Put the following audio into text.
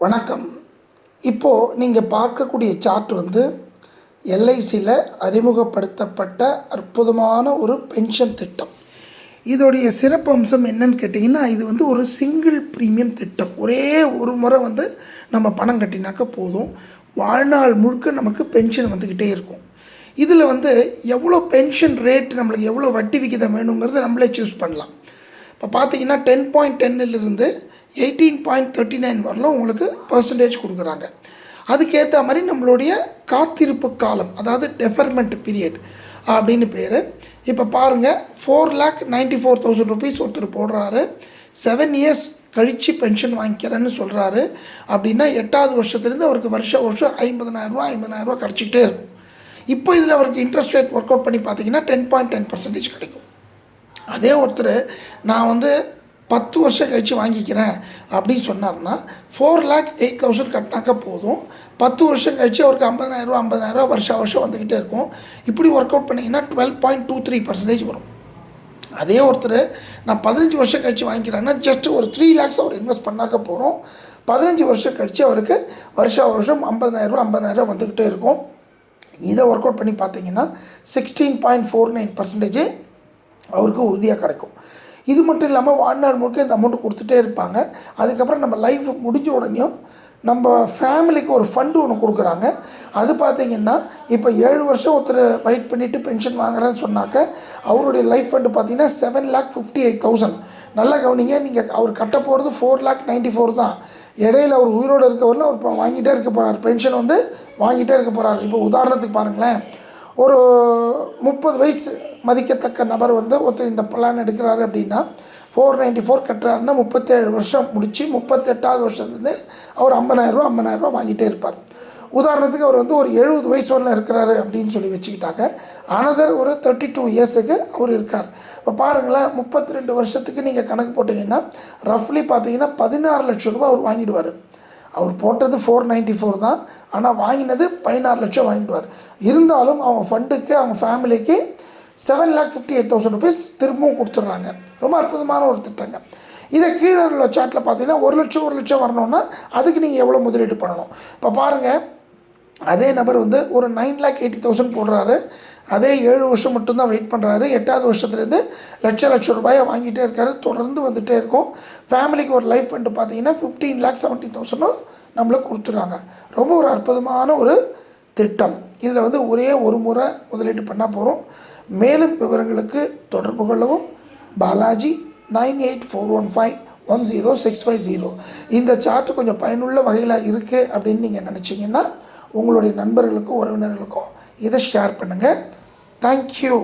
வணக்கம். இப்போது நீங்கள் பார்க்கக்கூடிய சார்ட் வந்து எல்ஐசியில் அறிமுகப்படுத்தப்பட்ட அற்புதமான ஒரு பென்ஷன் திட்டம். இதோடைய சிறப்பு அம்சம் என்னன்னு கேட்டிங்கன்னா, இது வந்து ஒரு சிங்கிள் ப்ரீமியம் திட்டம். ஒரே ஒரு முறை வந்து நம்ம பணம் கட்டினாக்க போதும், வாழ்நாள் முழுக்க நமக்கு பென்ஷன் வந்துக்கிட்டே இருக்கும். இதில் வந்து எவ்வளோ பென்ஷன் ரேட், நம்மளுக்கு எவ்வளோ வட்டி விகிதம் வேணுங்கிறத நம்மளே சூஸ் பண்ணலாம். இப்போ பார்த்தீங்கன்னா 10.10லிருந்து 18.39 வரலாம் உங்களுக்கு பர்சன்டேஜ் கொடுக்குறாங்க. அதுக்கேற்ற மாதிரி நம்மளுடைய காத்திருப்பு காலம், அதாவது டெஃபர்மெண்ட் பீரியட் அப்படின்னு பேர். இப்போ பாருங்கள், 4,94,000 ருபீஸ் ஒருத்தர் போடுறாரு, 7 இயர்ஸ் கழித்து பென்ஷன் வாங்கிக்கிறேன்னு சொல்கிறாரு. அப்படின்னா 8வது வருஷத்துலேருந்து அவருக்கு வருஷம் 50,000 கிடச்சிக்கிட்டே இருக்கும். இப்போ இதில் அவருக்கு இன்ட்ரெஸ்ட் ரேட் ஒர்க் அவுட் பண்ணி பார்த்தீங்கன்னா 10.10% கிடைக்கும். அதே ஒருத்தர் நான் வந்து 10 வருஷம் கழித்து வாங்கிக்கிறேன் அப்படின்னு சொன்னார்னா 4,08,000 கட்டினாக்க போதும், 10 வருஷம் கழித்து அவருக்கு 50,000 வருஷம் வந்துக்கிட்டே இருக்கும். இப்படி ஒர்க் அவுட் பண்ணிங்கன்னா 12.23% வரும். அதே ஒருத்தர் நான் 15 வருஷம் கழித்து வாங்கிக்கிறேன்னா ஜஸ்ட் ஒரு 3 lakhs அவர் இன்வெஸ்ட் பண்ணாக்க போகிறோம். 15 வருஷம் கழித்து அவருக்கு வருஷம் 50,000 வந்துக்கிட்டே இருக்கும். இதை ஒர்க் அவுட் பண்ணி பார்த்தீங்கன்னா 16.49% அவருக்கு உறுதியாக கிடைக்கும். இது மட்டும் இல்லாமல் வாழ்நாள் முழுக்க இந்த அமௌண்ட்டு கொடுத்துட்டே இருப்பாங்க. அதுக்கப்புறம் நம்ம லைஃப் முடிஞ்ச உடனேயும் நம்ம ஃபேமிலிக்கு ஒரு ஃபண்டு ஒன்று கொடுக்குறாங்க. அது பார்த்திங்கன்னா இப்போ 7 வருஷம் ஒருத்தர் வெயிட் பண்ணிவிட்டு பென்ஷன் வாங்குறேன்னு சொன்னாக்க அவருடைய லைஃப் ஃபண்டு பார்த்திங்கன்னா 7,58,000. நல்லா கவனிங்க, நீங்கள் அவர் கட்ட போகிறது 4,94,000 தான். இடையில் அவர் உயிரோடு இருக்கவரில் அவர் வாங்கிட்டே இருக்க போகிறார், பென்ஷன் வந்து வாங்கிட்டே இருக்க போகிறார். இப்போ உதாரணத்துக்கு பாருங்களேன், ஒரு 30 வயசு மதிக்கத்தக்க நபர் வந்து ஒருத்தர் இந்த பிளான் எடுக்கிறாரு அப்படின்னா 494 கட்டுறாருன்னா 37 வருஷம் முடித்து 38வது வருஷத்துலேருந்து அவர் 50,000 வாங்கிட்டே இருப்பார். உதாரணத்துக்கு அவர் வந்து ஒரு 70 வயசு வரல இருக்கிறாரு அப்படின்னு சொல்லி வச்சுக்கிட்டாங்க. அனதர் ஒரு 32 இயர்ஸுக்கு அவர் இருக்கார். இப்போ பாருங்களேன், 32 வருஷத்துக்கு நீங்கள் கணக்கு போட்டிங்கன்னா ரஃப்லி பார்த்தீங்கன்னா 16 லட்சம் ரூபா அவர் வாங்கிடுவார். அவர் போட்டது 494 தான், ஆனால் வாங்கினது 16 லட்சம் வாங்கிடுவார். இருந்தாலும் அவங்க ஃபண்டுக்கு, அவங்க ஃபேமிலிக்கு 7,58,000 ருபீஸ் திரும்பவும் கொடுத்துட்றாங்க. ரொம்ப அற்புதமான ஒரு திட்டங்க. இதை கீழே உள்ள சார்ட்டில் பார்த்தீங்கன்னா 1 லட்சம் வரணுன்னா அதுக்கு நீங்கள் எவ்வளோ முதலீடு பண்ணணும். இப்போ பாருங்கள், அதே நபர் வந்து ஒரு 9,80,000 போடுறாரு. அதே 7 வருஷம் மட்டும்தான் வெயிட் பண்ணுறாரு. 8வது வருஷத்துலேருந்து லட்சம் ரூபாயை வாங்கிட்டே இருக்காரு. தொடர்ந்து வந்துகிட்டே இருக்கும். ஃபேமிலிக்கு ஒரு லைஃப் ஃபண்டு பார்த்தீங்கன்னா 15,70,000 நம்மளுக்கு கொடுத்துட்றாங்க. ரொம்ப ஒரு அற்புதமான ஒரு திட்டம். இதில் வந்து ஒரே ஒரு முறை முதலீடு பண்ணால் போகிறோம். மேலும் விவரங்களுக்கு தொடர்பு கொள்ளவும். பாலாஜி 9841510650. இந்த சார்ட்டு கொஞ்சம் பயனுள்ள வகையில் இருக்குது அப்படின்னு நீங்கள் நினச்சிங்கன்னா உங்களுடைய நண்பர்களுக்கும் உறவினர்களுக்கும் இதை ஷேர் பண்ணுங்கள். தேங்க்யூ.